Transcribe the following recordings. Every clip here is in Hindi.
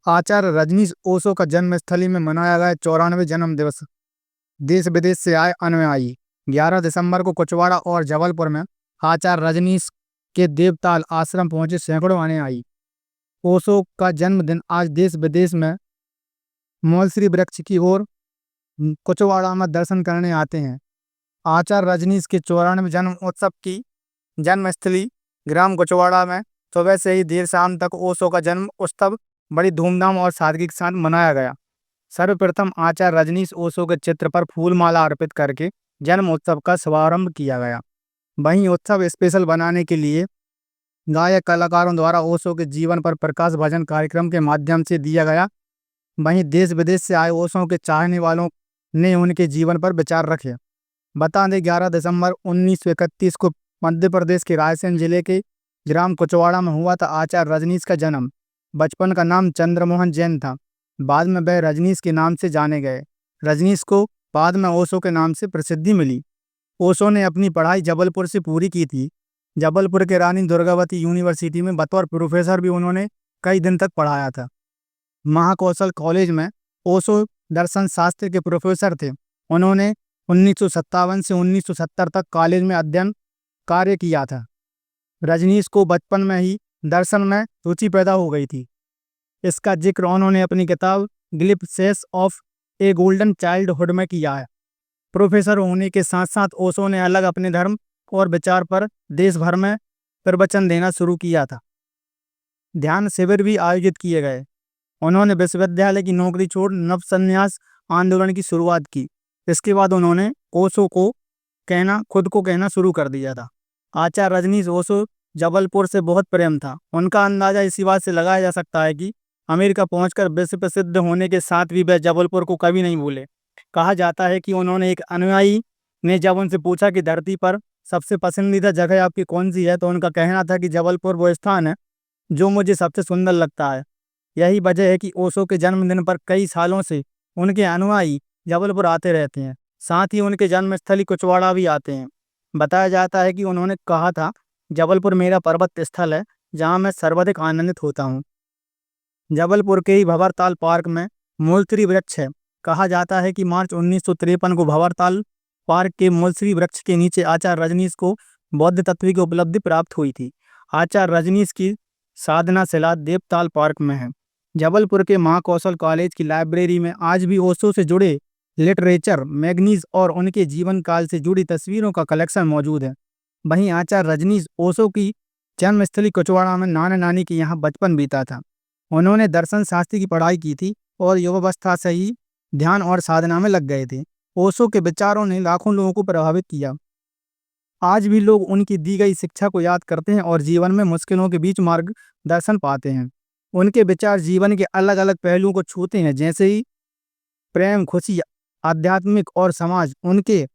आचार्य रजनीश ओशो का जन्मस्थली में मनाया गया 94वें जन्म दिवस। देश विदेश से आए अनुयायी 11 दिसंबर को कुचवाड़ा और जबलपुर में आचार्य रजनीश के देवताल आश्रम पहुंचे सैकड़ों अनुयायी। ओशो का जन्मदिन आज देश विदेश में मौलश्री वृक्ष की ओर कुचवाड़ा में दर्शन करने आते हैं। आचार्य रजनीश के 94वें जन्म उत्सव की जन्मस्थली ग्राम कुचवाड़ा में सुबह से ही देर शाम तक ओशो का जन्म उत्सव बड़ी धूमधाम और सादगी के साथ मनाया गया। सर्वप्रथम आचार्य रजनीश ओशो के चित्र पर फूलमाला अर्पित करके जन्म उत्सव का शुभारंभ किया गया। वहीं उत्सव स्पेशल बनाने के लिए गायक कलाकारों द्वारा ओशो के जीवन पर प्रकाश भजन कार्यक्रम के माध्यम से दिया गया। वहीं देश विदेश से आए ओशो के चाहने वालों ने उनके जीवन पर विचार रखे। बता दें 11 दिसंबर 1931 को मध्य प्रदेश के रायसेन जिले के ग्राम कुचवाड़ा में हुआ था आचार्य रजनीश का जन्म। बचपन का नाम चंद्रमोहन जैन था। बाद में वह रजनीश के नाम से जाने गए। रजनीश को बाद में ओशो के नाम से प्रसिद्धि मिली। ओशो ने अपनी पढ़ाई जबलपुर से पूरी की थी। जबलपुर के रानी दुर्गावती यूनिवर्सिटी में बतौर प्रोफेसर भी उन्होंने कई दिन तक पढ़ाया था। महाकौशल कॉलेज में ओशो दर्शन शास्त्र के प्रोफेसर थे। उन्होंने 1957 से 1970 तक कॉलेज में अध्ययन कार्य किया था। रजनीश को बचपन में ही दर्शन में रुचि पैदा हो गई थी। इसका जिक्र उन्होंने अपनी किताब glimpses of A golden childhood में किया है। प्रोफेसर होने के साथ साथ ओशो ने अलग अपने धर्म और विचार पर देश भर में प्रवचन देना शुरू किया था। ध्यान शिविर भी आयोजित किए गए। उन्होंने विश्वविद्यालय की नौकरी छोड़ नवसन्यास आंदोलन की शुरुआत की। इसके बाद उन्होंने ओशो को खुद को कहना शुरू कर दिया था। आचार्य रजनीश ओशो जबलपुर से बहुत प्रेम था। उनका अंदाजा इसी बात से लगाया जा सकता है कि अमेरिका पहुंचकर विश्व प्रसिद्ध होने के साथ भी वह जबलपुर को कभी नहीं भूले। कहा जाता है कि उन्होंने एक अनुयायी ने जब उनसे पूछा कि धरती पर सबसे पसंदीदा जगह आपकी कौन सी है, तो उनका कहना था कि जबलपुर वो स्थान है जो मुझे सबसे सुंदर लगता है। यही वजह है कि ओशो के जन्मदिन पर कई सालों से उनके अनुयायी जबलपुर आते रहते हैं। साथ ही उनके जन्मस्थली कुचवाड़ा भी आते हैं। बताया जाता है कि उन्होंने कहा था, जबलपुर मेरा पर्वत स्थल है जहाँ मैं सर्वाधिक आनंदित होता हूँ। जबलपुर के ही भंवरताल पार्क में मौलश्री वृक्ष है। कहा जाता है कि मार्च 1953 को भंवरताल पार्क के मौलश्री वृक्ष के नीचे आचार्य रजनीश को बौद्ध तत्व की उपलब्धि प्राप्त हुई थी। आचार्य रजनीश की साधना शिला देवताल पार्क में है। जबलपुर के महाकौशल कॉलेज की लाइब्रेरी में आज भी ओशो से जुड़े लिटरेचर मैगजीन्स और उनके जीवन काल से जुड़ी तस्वीरों का कलेक्शन मौजूद है। वहीं आचार्य रजनीश ओशो की जन्मस्थली कुचवाड़ा में नाना नानी के यहाँ बचपन बीता था। उन्होंने दर्शन शास्त्र की पढ़ाई की थी और युवावस्था से ही ध्यान और साधना में लग गए थे। ओशो के विचारों ने लाखों लोगों को प्रभावित किया। आज भी लोग उनकी दी गई शिक्षा को याद करते हैं और जीवन में मुश्किलों के बीच मार्गदर्शन पाते हैं। उनके विचार जीवन के अलग अलग पहलुओं को छूते हैं, जैसे ही प्रेम, खुशी, आध्यात्मिक और समाज। उनके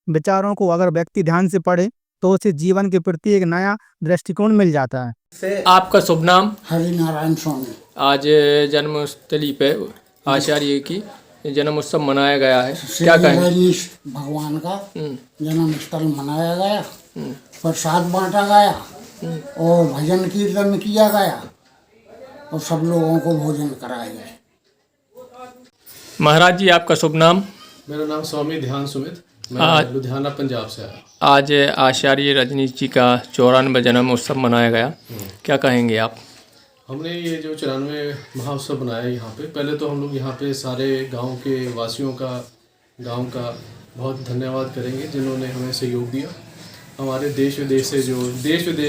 विचारों को अगर व्यक्ति ध्यान से पढ़े तो उसे जीवन के प्रति एक नया दृष्टिकोण मिल जाता है। आपका शुभ नाम? हरिनारायण स्वामी। आज जन्मस्थली पे आचार्य की जन्म उत्सव मनाया गया है, क्या कहेंगे? रजनीश भगवान का जन्म स्थल मनाया गया, प्रसाद बांटा गया और भजन कीर्तन किया गया और सब लोगों को भोजन कराया गया। महाराज जी, आपका शुभ नाम? मेरा नाम स्वामी ध्यान सुमित, मैं लुधियाना पंजाब से आया। आज आचार्य रजनीश जी का 94वां जन्म उत्सव मनाया गया, क्या कहेंगे आप? हमने ये जो 94 महोत्सव बनाया यहाँ पे, पहले तो हम लोग यहाँ पे सारे गांव के वासियों का, गांव का बहुत धन्यवाद करेंगे जिन्होंने हमें सहयोग दिया। हमारे देश विदेश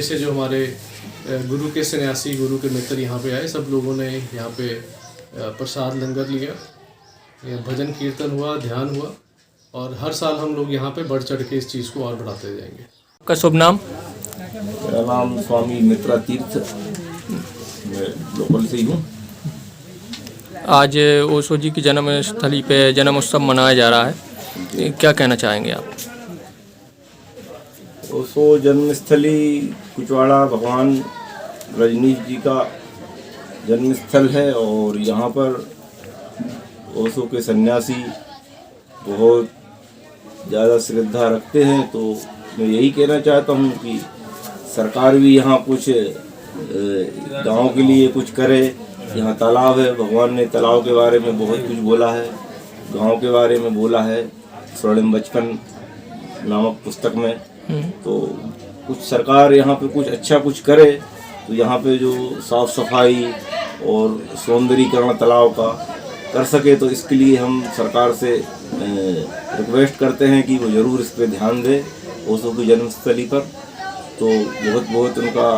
से जो हमारे गुरु के सन्यासी, गुरु के मित्र यहाँ पे आए, सब लोगों ने यहाँ पे प्रसाद लंगर लिया, भजन कीर्तन हुआ, ध्यान हुआ और हर साल हम लोग यहाँ पे बढ़ चढ़ के इस चीज़ को और बढ़ाते जाएंगे। आपका शुभ नाम? मेरा नाम स्वामी मित्रा तीर्थ, मैं लोकल से ही हूँ। आज ओशो जी की जन्मस्थली पे जन्म उत्सव मनाया जा रहा है, क्या कहना चाहेंगे आप? ओशो जन्मस्थली कुचवाड़ा भगवान रजनीश जी का जन्मस्थल है और यहाँ पर ओशो के सन्यासी बहुत ज़्यादा श्रद्धा रखते हैं। तो मैं यही कहना चाहता हूँ कि सरकार भी यहाँ कुछ गांव के लिए कुछ करे यहाँ तालाब है, भगवान ने तालाब के बारे में बहुत कुछ बोला है, गांव के बारे में बोला है स्वर्णिम बचपन नामक पुस्तक में। तो कुछ सरकार यहाँ पे कुछ अच्छा कुछ करे तो यहाँ पे जो साफ सफाई और सौंदर्यीकरण तालाब का कर सके, तो इसके लिए हम सरकार से रिक्वेस्ट करते हैं कि वो ज़रूर इस पर ध्यान दे ओशो की जन्मस्थली पर। तो बहुत बहुत उनका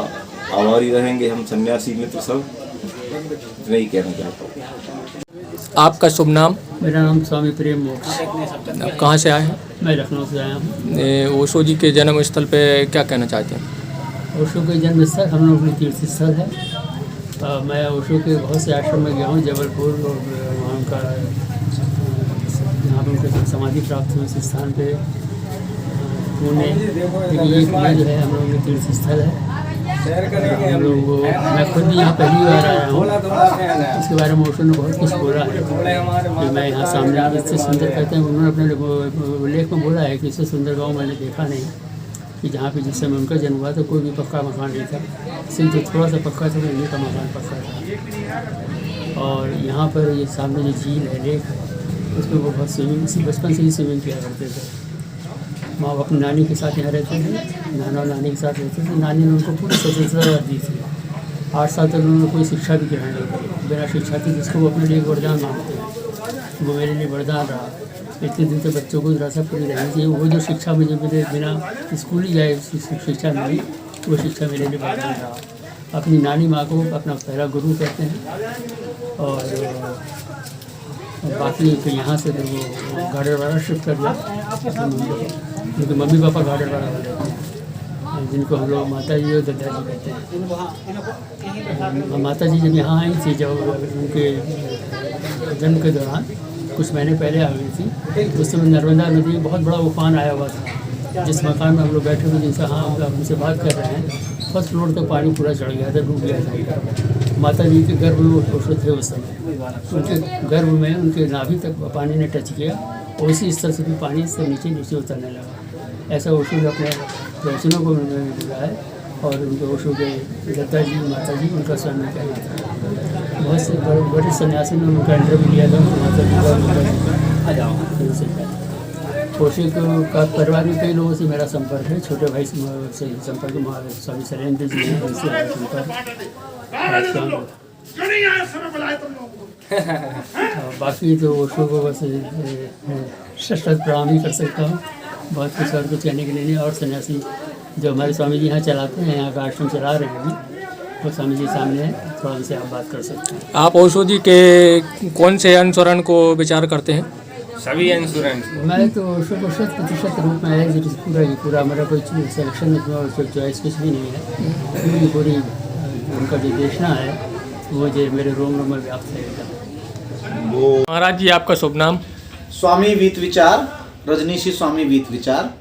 आभारी रहेंगे हम सन्यासी मित्र सब। इतना ही कहना चाहता हूँ। आपका शुभ नाम? मेरा नाम स्वामी प्रेम मोक्ष। आप कहाँ से आए हैं? मैं लखनऊ से आया हूँ। ओशो जी के जन्म स्थल पे क्या कहना चाहते हैं? ओशो के जन्म स्थल हम लोग की तीर्थ स्थल है। मैं ओशो के बहुत से आश्रम में गया हूँ, जबलपुर और वहाँ का यहाँ पर उनके समाधि प्राप्त हुई इस स्थान पे पुणे। ये जो है हम लोगों के तीर्थ स्थल है। हम लोग मैं खुद भी यहाँ पहली बार आया हूँ। इसके बारे में ओशो ने बहुत कुछ बोला है कि मैं यहाँ सामने इससे सुंदर कहते हैं। उन्होंने अपने लेख में बोला है कि इससे सुंदर गाँव मैंने देखा नहीं, कि जहाँ पे जिस समय उनका जन्म हुआ तो कोई भी पक्का मकान नहीं था, सिर्फ जो थोड़ा सा पक्का था इन्हीं का मकान पक्का था। और यहाँ पर ये सामने जो झील है, लेक है, उसमें वो बहुत स्विमिंग, इसी बचपन से ही स्विमिंग किया करते थे। माँ अपनी नानी के साथ यहाँ रहते थे, नाना और नानी के साथ रहते थे। नानी ने उनको पूरी स्वतंत्रता दी थी। 8 साल तक उन्होंने कोई शिक्षा भी ग्रहण नहीं करी, बिना शिक्षा थी, जिसको वो अपने लिए वरदान मानते हैं। वो मेरे लिए वरदान रहा। इतने दिन तक बच्चों को रसा पूरी रहनी चाहिए। वो जो शिक्षा मुझे मिले बिना स्कूल ही जाए शिक्षा मिली, वो शिक्षा मेरे लिए वरदान रहा। अपनी नानी माँ को अपना पहला गुरु कहते हैं। और बाकी तो यहाँ से फिर वो गाड़रवाड़ा शिफ्ट कर दिया। उनके मम्मी पापा गाड़रवाड़ा वाले थे, जिनको हम लोग माता जी और दादाजी कहते हैं। माता जी जब यहाँ आई थी, जब उनके जन्म के दौरान कुछ महीने पहले आ गई थी, उस समय नर्मदा नदी में बहुत बड़ा उफान आया हुआ था। जिस मकान में हम लोग बैठे हुए, जिनसे हम उनसे बात कर रहे हैं, फर्स्ट फ्लोर तक पानी पूरा चढ़ गया था, डूब गया था। माता जी के गर्भ में ओशो थे उस समय। उनके गर्भ में उनके नाभि तक पानी ने टच किया, और उसी स्तर से भी पानी से नीचे नीचे उतरने लगा। ऐसा ओशो ने अपने प्रवचनों को मिला है। और उनके ओशो के दादाजी माता जी उनका स्वयं कहना था। बहुत से बड़े सन्यासी ने उनका इंटरव्यू लिया था, माता जी का। ओशो का परिवार में कई लोगों से मेरा संपर्क है। छोटे भाई से संपर्क स्वामी शैलेंद्र जी हैं, उनसे संपर्क। बाकी तो ओशो को बस शत प्रणाम ही कर सकता हूँ। बहुत कुछ और कुछ कहने के लिए नहीं। और सन्यासी जो हमारे स्वामी जी यहाँ चलाते हैं, यहाँ का आश्रम चला रहे हैं अभी, वो स्वामी जी सामने हैं, थोड़ा उनसे आप बात कर सकते हैं। आप ओशो जी के कौन से अनुसरण को विचार करते हैं? सभी इंश्योरेंस। मैं तो ओशो को 100% रूप में है। पूरा मेरा कोई सिलेक्शन में चॉइस कुछ भी नहीं है। पूरी उनका जो देशना है वो जो मेरे रोम में व्याप्त है। महाराज जी, आपका शुभ नाम? स्वामी वीत विचार, रजनीशी स्वामी वीत विचार।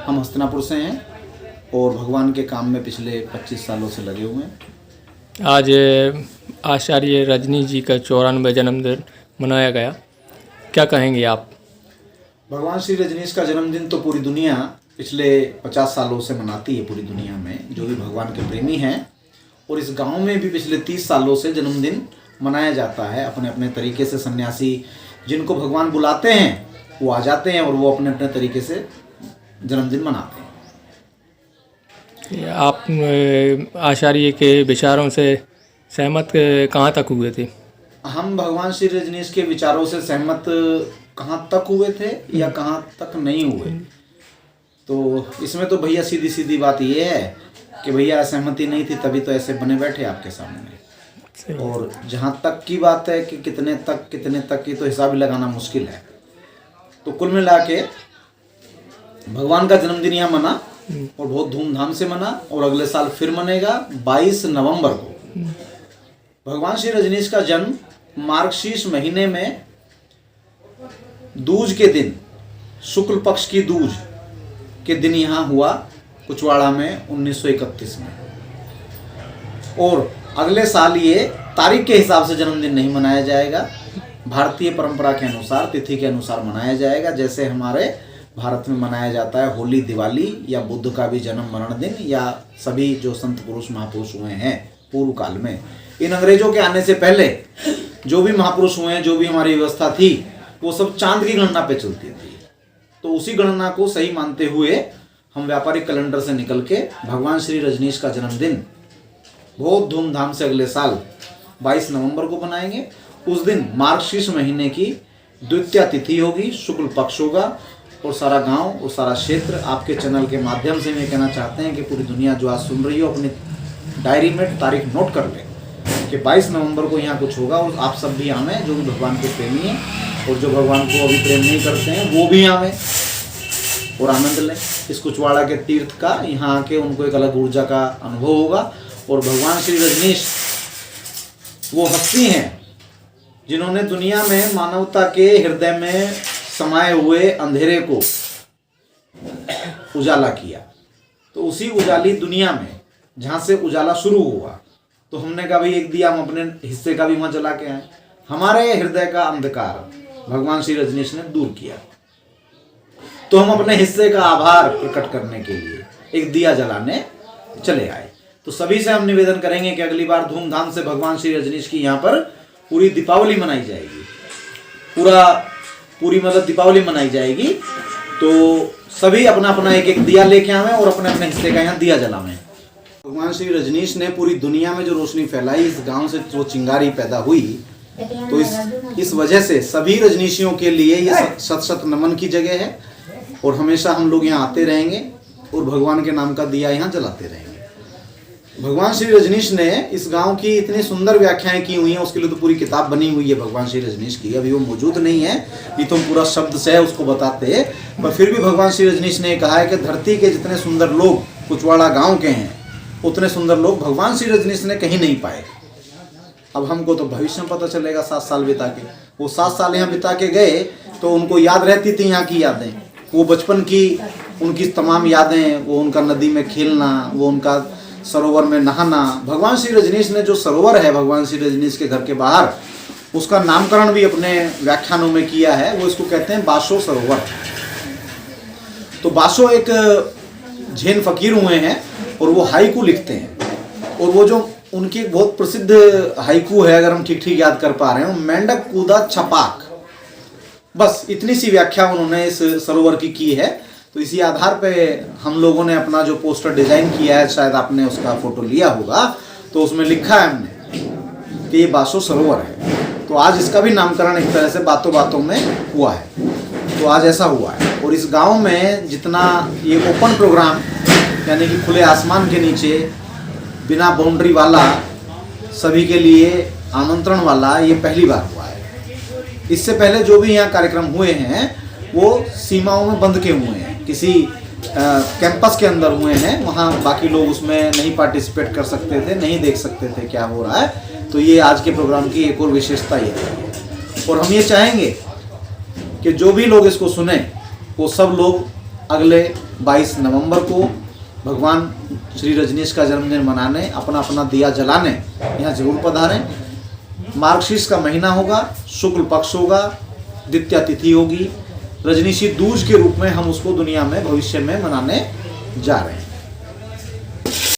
हम हस्तिनापुर से हैं और भगवान के काम में पिछले 25 सालों से लगे हुए हैं। आज आचार्य रजनीश जी का 94वां जन्मदिन मनाया गया, क्या कहेंगे आप? भगवान श्री रजनीश का जन्मदिन तो पूरी दुनिया पिछले 50 सालों से मनाती है, पूरी दुनिया में जो भी भगवान के प्रेमी हैं। और इस गांव में भी पिछले 30 सालों से जन्मदिन मनाया जाता है। अपने अपने तरीके से सन्यासी जिनको भगवान बुलाते हैं वो आ जाते हैं और वो अपने अपने तरीके से जन्मदिन मनाते हैं। आप आचार्य के विचारों से सहमत कहाँ तक हुए थे? हम भगवान श्री रजनीश के विचारों से सहमत कहाँ तक हुए थे या कहाँ तक नहीं हुए, तो इसमें तो भैया सीधी सीधी बात ये है कि भैया असहमति नहीं थी तभी तो ऐसे बने बैठे आपके सामने। और जहाँ तक की बात है कि कितने तक की तो हिसाब ही लगाना मुश्किल है। तो कुल मिला के भगवान का जन्मदिन यहाँ मना और बहुत धूमधाम से मना, और अगले साल फिर मनेगा 22 नवंबर को। भगवान श्री रजनीश का जन्म मार्गशीर्ष महीने में दूज के दिन, शुक्ल पक्ष की दूज के दिन यहाँ हुआ कुचवाड़ा में 1931 में। और अगले साल ये तारीख के हिसाब से जन्मदिन नहीं मनाया जाएगा, भारतीय परंपरा के अनुसार तिथि के अनुसार मनाया जाएगा। जैसे हमारे भारत में मनाया जाता है होली, दिवाली या बुद्ध का भी जन्म मरण दिन, या सभी जो संत पुरुष महापुरुष हुए हैं पूर्व काल में, इन अंग्रेजों के आने से पहले जो भी महापुरुष हुए हैं, जो भी हमारी व्यवस्था थी, वो सब चांद की गणना पे चलती थी। तो उसी गणना को सही मानते हुए हम व्यापारिक कैलेंडर से निकल के भगवान श्री रजनीश का जन्मदिन बहुत धूमधाम से अगले साल 22 नवंबर को मनाएंगे। उस दिन मार्गशीर्ष महीने की द्वितीया तिथि होगी, शुक्ल पक्ष होगा, और सारा गांव और सारा क्षेत्र आपके चैनल के माध्यम से मैं कहना चाहते हैं कि पूरी दुनिया जो आज सुन रही हो अपनी डायरी में तारीख नोट कर ले कि 22 नवंबर को यहाँ कुछ होगा, और आप सब भी आवें जो भी भगवान के प्रेमी हैं, और जो भगवान को अभी प्रेम नहीं करते हैं वो भी आवें और आनंद लें इस कुचवाड़ा के तीर्थ का। यहाँ आके उनको एक अलग ऊर्जा का अनुभव होगा। और भगवान श्री रजनीश वो हस्ती हैं जिन्होंने दुनिया में मानवता के हृदय में समाये हुए अंधेरे को उजाला किया। तो उसी उजाली दुनिया में जहाँ से उजाला शुरू हुआ, तो हमने कहा भाई एक दिया हम अपने हिस्से का भी वहाँ जला के आए। हमारे हृदय का अंधकार भगवान श्री रजनीश ने दूर किया, तो हम अपने हिस्से का आभार प्रकट करने के लिए एक दिया जलाने चले आए। तो सभी से हम निवेदन करेंगे कि अगली बार धूमधाम से भगवान श्री रजनीश की यहाँ पर पूरी दीपावली मनाई जाएगी, पूरी मतलब दीपावली मनाई जाएगी। तो सभी अपना अपना एक एक दिया लेके आवें और अपने अपने हिस्से का यहाँ दिया जलावें। भगवान श्री रजनीश ने पूरी दुनिया में जो रोशनी फैलाई, इस गांव से जो चिंगारी पैदा हुई, तो इस वजह से सभी रजनीशियों के लिए ये शत शत नमन की जगह है। और हमेशा हम लोग यहाँ आते रहेंगे और भगवान के नाम का दिया यहाँ जलाते रहेंगे। भगवान श्री रजनीश ने इस गांव की इतनी सुंदर व्याख्याएं की हुई हैं, उसके लिए तो पूरी किताब बनी हुई है भगवान श्री रजनीश की। अभी वो मौजूद नहीं है, ये तो पूरा शब्द से है उसको बताते, पर फिर भी भगवान श्री रजनीश ने कहा है कि धरती के जितने सुंदर लोग कुचवाड़ा गांव के हैं, उतने सुंदर लोग भगवान श्री रजनीश ने कहीं नहीं पाए। अब हमको तो भविष्य में पता चलेगा 7 साल बिता के। वो 7 साल यहाँ बिता के गए तो उनको याद रहती थी यहाँ की यादें, वो बचपन की उनकी तमाम यादें, वो उनका नदी में खेलना, वो उनका सरोवर में नहाना। भगवान श्री रजनीश ने जो सरोवर है भगवान श्री रजनीश के घर के बाहर, उसका नामकरण भी अपने व्याख्यानों में किया है। वो इसको कहते हैं बासो सरोवर। तो बासो एक जैन फकीर हुए हैं और वो हाइकू लिखते हैं, और वो जो उनकी एक बहुत प्रसिद्ध हाइकू है, अगर हम ठीक ठीक याद कर पा रहे हैं, मेंढक कूदा छपाक। बस इतनी सी व्याख्या उन्होंने इस सरोवर की है। तो इसी आधार पे हम लोगों ने अपना जो पोस्टर डिजाइन किया है, शायद आपने उसका फोटो लिया होगा, तो उसमें लिखा है हमने कि ये बासो सरोवर है। तो आज इसका भी नामकरण एक तरह से बातों बातों में हुआ है। तो आज ऐसा हुआ है। और इस गांव में जितना ये ओपन प्रोग्राम, यानी कि खुले आसमान के नीचे बिना बाउंड्री वाला, सभी के लिए आमंत्रण वाला, ये पहली बार हुआ है। इससे पहले जो भी यहाँ कार्यक्रम हुए हैं वो सीमाओं में बंद के हुए हैं, किसी कैंपस के अंदर हुए हैं, वहाँ बाकी लोग उसमें नहीं पार्टिसिपेट कर सकते थे, नहीं देख सकते थे क्या हो रहा है। तो ये आज के प्रोग्राम की एक और विशेषता ये है। और हम ये चाहेंगे कि जो भी लोग इसको सुने वो सब लोग अगले 22 नवंबर को भगवान श्री रजनीश का जन्मदिन मनाने, अपना अपना दिया जलाने यहाँ जरूर पधारें। मार्गशीर्ष का महीना होगा, शुक्ल पक्ष होगा, द्वितीया तिथि होगी, रजनीशी दूज के रूप में हम उसको दुनिया में भविष्य में मनाने जा रहे हैं।